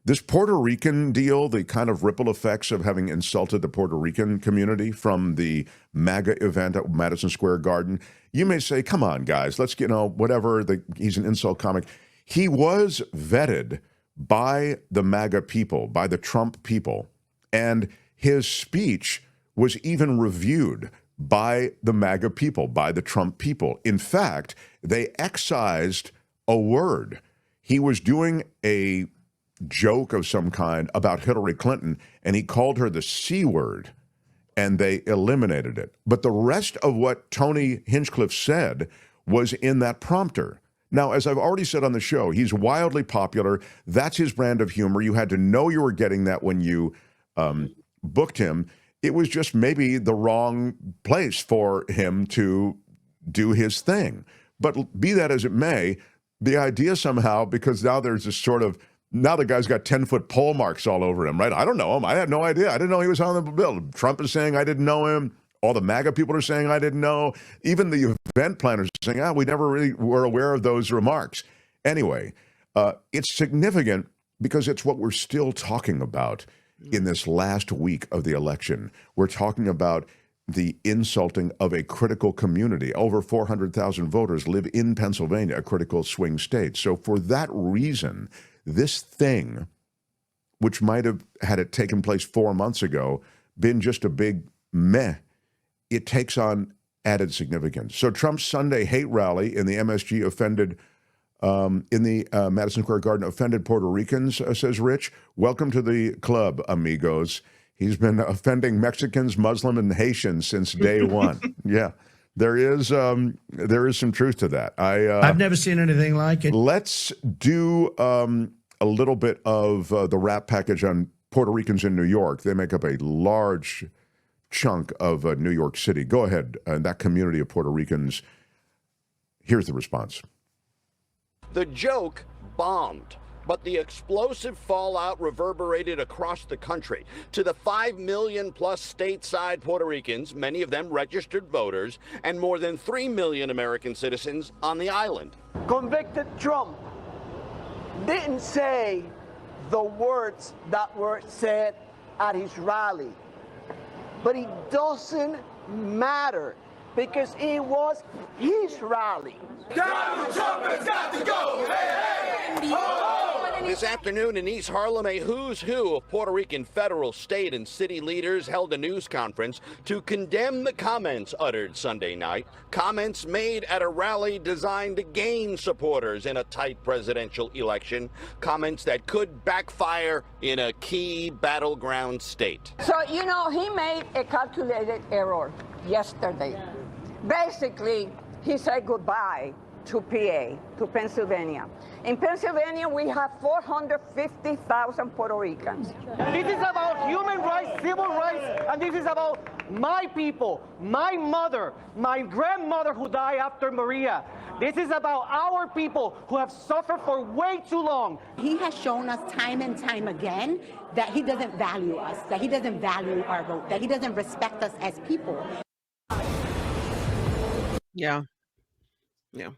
This Puerto Rican deal, the kind of ripple effects of having insulted the Puerto Rican community from the MAGA event at Madison Square Garden, you may say, come on, guys, let's, whatever, he's an insult comic. He was vetted by the MAGA people, by the Trump people, and his speech was even reviewed by the MAGA people, by the Trump people. In fact, they excised a word. He was doing a joke of some kind about Hillary Clinton, and he called her the C word, and they eliminated it. But the rest of what Tony Hinchcliffe said was in that prompter. Now, as I've already said on the show, he's wildly popular. That's his brand of humor. You had to know you were getting that when you booked him. It was just maybe the wrong place for him to do his thing. But be that as it may, the idea somehow, because now there's this sort of, now the guy's got 10-foot pole marks all over him, right? I don't know him. I had no idea. I didn't know he was on the bill. Trump is saying I didn't know him. All the MAGA people are saying I didn't know. Even the event planners are saying, we never really were aware of those remarks. Anyway, it's significant because it's what we're still talking about in this last week of the election. We're talking about the insulting of a critical community. Over 400,000 voters live in Pennsylvania, a critical swing state. So for that reason, this thing, which might have, had it taken place 4 months ago, been just a big meh, it takes on added significance. So Trump's Sunday hate rally in the MSG offended, Madison Square Garden offended Puerto Ricans, says Rich. Welcome to the club, amigos. He's been offending Mexicans, Muslim, and Haitians since day one. Yeah, there is some truth to that. I've never seen anything like it. Let's do a little bit of the wrap package on Puerto Ricans in New York. They make up a large chunk of New York City. Go ahead, that community of Puerto Ricans. Here's the response. The joke bombed, but the explosive fallout reverberated across the country to the 5 million plus stateside Puerto Ricans, many of them registered voters, and more than 3 million American citizens on the island. Convicted Trump didn't say the words that were said at his rally, but it doesn't matter because it was his rally. Donald Trump has got to go! Hey, hey! Oh! This afternoon in East Harlem, a who's who of Puerto Rican federal, state, and city leaders held a news conference to condemn the comments uttered Sunday night, comments made at a rally designed to gain supporters in a tight presidential election, comments that could backfire in a key battleground state. So, you know, he made a calculated error yesterday. Basically, he said goodbye to PA, to Pennsylvania. In Pennsylvania, we have 450,000 Puerto Ricans. This is about human rights, civil rights, and this is about my people, my mother, my grandmother who died after Maria. This is about our people who have suffered for way too long. He has shown us time and time again that he doesn't value us, that he doesn't value our vote, that he doesn't respect us as people. Yeah. Yeah.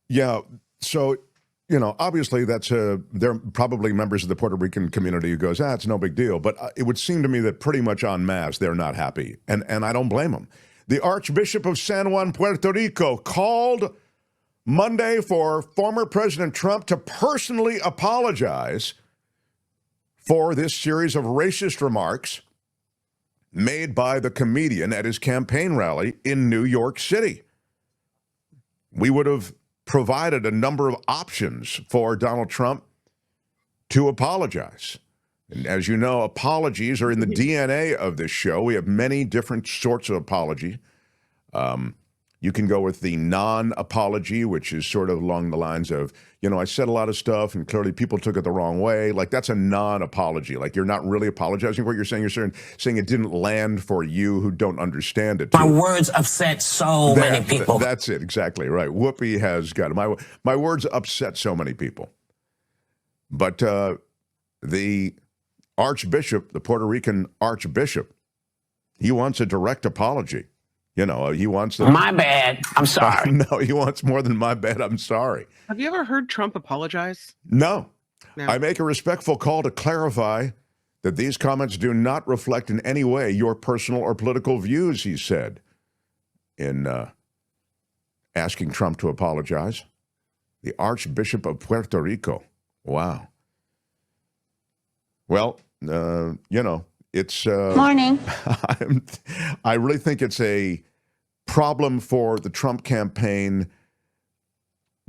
Yeah. So, obviously they're probably members of the Puerto Rican community who goes, it's no big deal. But it would seem to me that pretty much en masse, they're not happy. And I don't blame them. The Archbishop of San Juan, Puerto Rico, called Monday for former President Trump to personally apologize for this series of racist remarks made by the comedian at his campaign rally in New York City. We would have provided a number of options for Donald Trump to apologize. And as you know, apologies are in the DNA of this show. We have many different sorts of apology. You can go with the non-apology, which is sort of along the lines of, I said a lot of stuff and clearly people took it the wrong way. Like, that's a non-apology. Like, you're not really apologizing for what you're saying. You're saying it didn't land for you who don't understand it. My words upset so many people. That's it. Exactly right. Whoopi has got it. My words upset so many people. But the Archbishop, the Puerto Rican Archbishop, he wants a direct apology. He wants my bad. I'm sorry. No, he wants more than my bad. I'm sorry. Have you ever heard Trump apologize? No. No. I make a respectful call to clarify that these comments do not reflect in any way your personal or political views, he said, in asking Trump to apologize. The Archbishop of Puerto Rico. Wow. Well, it's... Morning. I really think it's a problem for the Trump campaign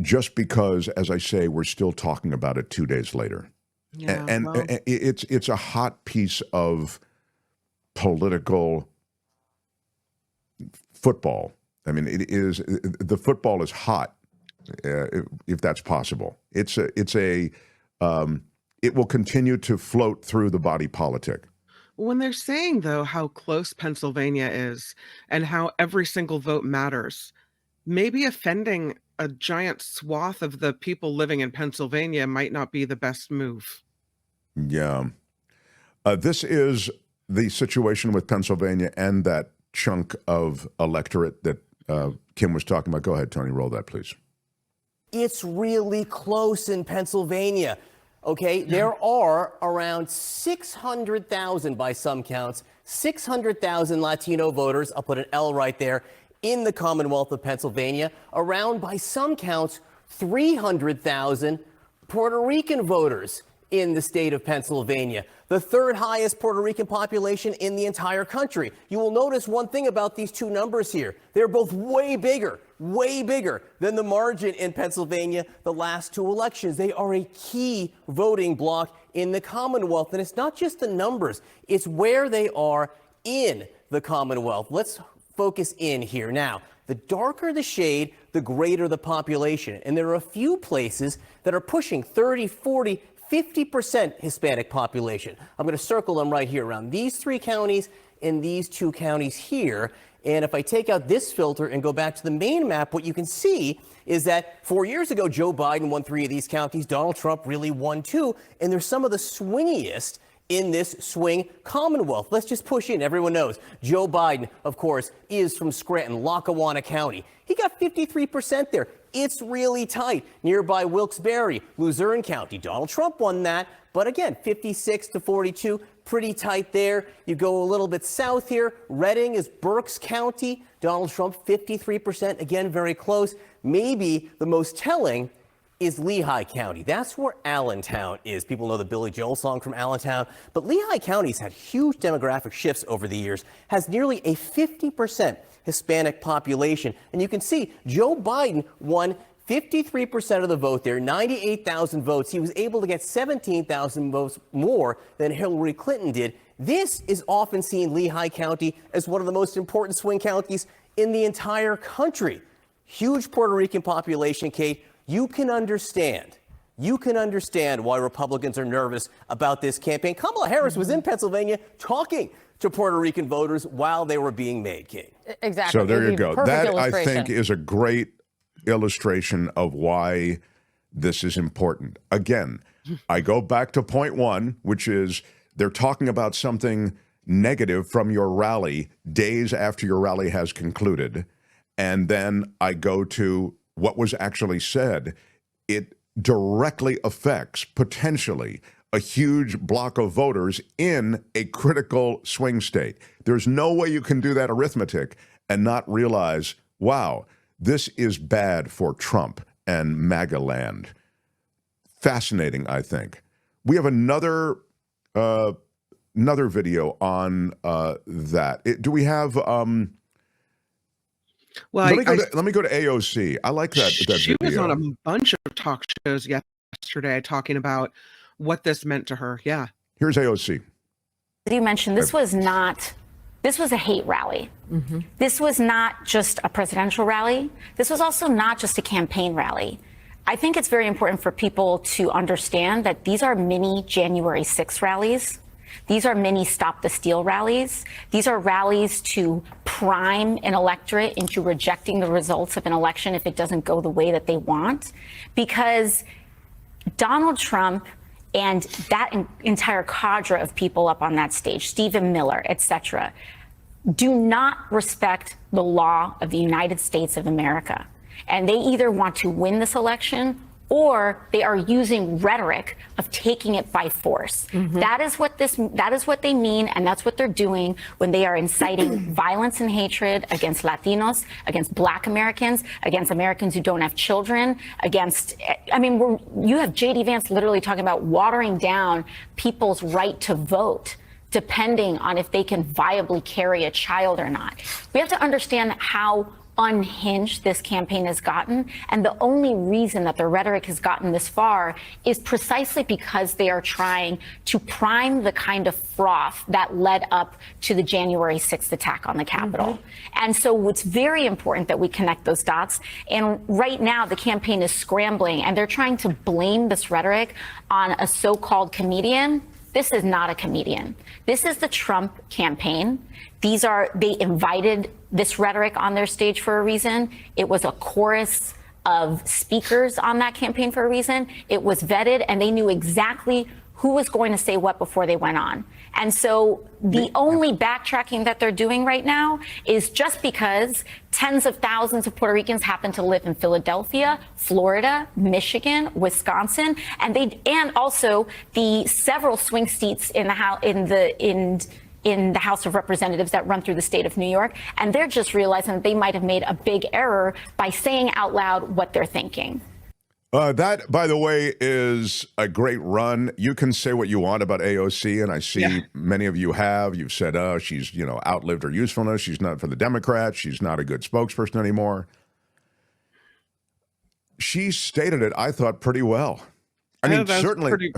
just because, as I say, we're still talking about it 2 days later. Yeah, And it's a hot piece of political football. I mean, the football is hot, if that's possible. It will continue to float through the body politic. When they're saying, though, how close Pennsylvania is and how every single vote matters, maybe offending a giant swath of the people living in Pennsylvania might not be the best move. Yeah. This is the situation with Pennsylvania and that chunk of electorate that Kim was talking about. Go ahead, Tony, roll that, please. It's really close in Pennsylvania. Okay, there are around 600,000 by some counts, 600,000 Latino voters, I'll put an L right there, in the Commonwealth of Pennsylvania. Around, by some counts, 300,000 Puerto Rican voters in the state of Pennsylvania, the third highest Puerto Rican population in the entire country. You will notice one thing about these two numbers here. They're both way bigger than the margin in Pennsylvania the last two elections. They are a key voting bloc in the Commonwealth. And it's not just the numbers, it's where they are in the Commonwealth. Let's focus in here. Now, the darker the shade, the greater the population. And there are a few places that are pushing 30, 40, 50% Hispanic population. I'm going to circle them right here around these three counties and these two counties here. And if I take out this filter and go back to the main map, what you can see is that 4 years ago, Joe Biden won 3 of these counties. Donald Trump really won 2. And they're some of the swingiest in this swing Commonwealth. Let's just push in. Everyone knows Joe Biden, of course, is from Scranton, Lackawanna County. He got 53% there. It's really tight. Nearby Wilkes-Barre, Luzerne County. Donald Trump won that. But again, 56 to 42, pretty tight there. You go a little bit south here. Reading is Berks County. Donald Trump, 53%. Again, very close. Maybe the most telling is Lehigh County. That's where Allentown is. People know the Billy Joel song from Allentown. But Lehigh County's had huge demographic shifts over the years, has nearly a 50% Hispanic population. And you can see Joe Biden won 53% of the vote there, 98,000 votes. He was able to get 17,000 votes more than Hillary Clinton did. This is often seen, Lehigh County, as one of the most important swing counties in the entire country. Huge Puerto Rican population, Kate. You can understand why Republicans are nervous about this campaign. Kamala Harris was in Pennsylvania talking to Puerto Rican voters while they were being made, Kate. Exactly. So there you go. That, I think, is a great illustration of why this is important. Again, I go back to point one, which is they're talking about something negative from your rally days after your rally has concluded. And then I go to what was actually said. It directly affects, potentially, a huge block of voters in a critical swing state. There's no way you can do that arithmetic and not realize, wow, this is bad for Trump and MAGA land. Fascinating, I think. We have another video on that. Do we have... Well, let me go to AOC. I like that she video. was on a bunch of talk shows yesterday talking about what this meant to her. Yeah. Here's AOC. You mentioned this was a hate rally. Mm-hmm. This was not just a presidential rally. This was also not just a campaign rally. I think it's very important for people to understand that these are mini January 6th rallies. These are mini Stop the Steal rallies. These are rallies to prime an electorate into rejecting the results of an election if it doesn't go the way that they want. Because Donald Trump and that entire cadre of people up on that stage, Stephen Miller, et cetera, do not respect the law of the United States of America. And they either want to win this election or they are using rhetoric of taking it by force. That is what they mean, and that's what they're doing when they are inciting violence and hatred against Latinos, against Black Americans, against Americans who don't have children, against, I mean, you have J.D. Vance literally talking about watering down people's right to vote, depending on if they can viably carry a child or not. We have to understand how unhinged this campaign has gotten, and the only reason that the rhetoric has gotten this far is precisely because they are trying to prime the kind of froth that led up to the January 6th attack on the Capitol. And so it's very important that we connect those dots. And right now the campaign is scrambling, and they're trying to blame this rhetoric on a so-called comedian. This is not a comedian. This is the Trump campaign. They invited this rhetoric on their stage for a reason. It was a chorus of speakers on that campaign for a reason. It was vetted, and they knew exactly who was going to say what before they went on. And so the only backtracking that they're doing right now is just because tens of thousands of Puerto Ricans happen to live in Philadelphia, Florida, Michigan, Wisconsin, and also the several swing seats in the House of Representatives that run through the state of New York. And they're just realizing that they might have made a big error by saying out loud what they're thinking. That, by the way, is a great run. You can say what you want about AOC, and I see many of you have. You've said, oh, she's, outlived her usefulness. She's not for the Democrats. She's not a good spokesperson anymore. She stated it, I thought, pretty well. I mean, certainly,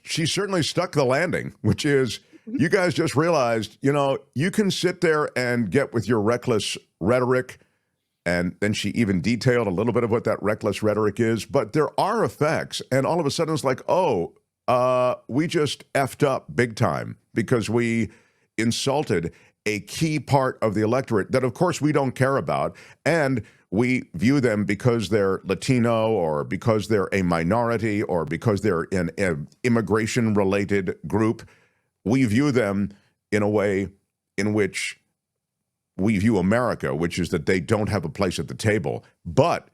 she certainly stuck the landing, which is, you guys just realized, you can sit there and get with your reckless rhetoric. And then she even detailed a little bit of what that reckless rhetoric is. But there are effects. And all of a sudden it's like, we just effed up big time because we insulted a key part of the electorate that, of course, we don't care about. And we view them because they're Latino or because they're a minority or because they're an immigration-related group. We view them in a way in which we view America, which is that they don't have a place at the table. But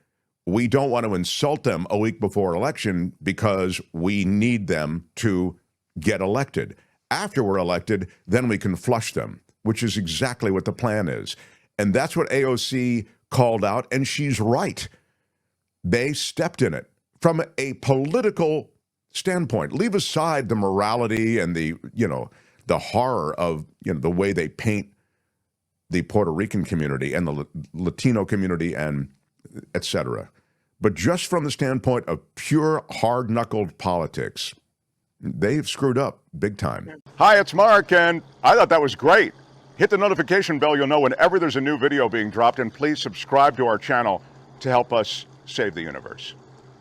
we don't want to insult them a week before election because we need them to get elected. After we're elected, then we can flush them, which is exactly what the plan is. And that's what AOC called out, and she's right. They stepped in it from a political standpoint. Leave aside the morality and the horror of the way they paint the Puerto Rican community and the Latino community and et cetera. But just from the standpoint of pure hard-knuckled politics, they've screwed up big time. Hi, it's Mark, and I thought that was great. Hit the notification bell. You'll know whenever there's a new video being dropped, and please subscribe to our channel to help us save the universe.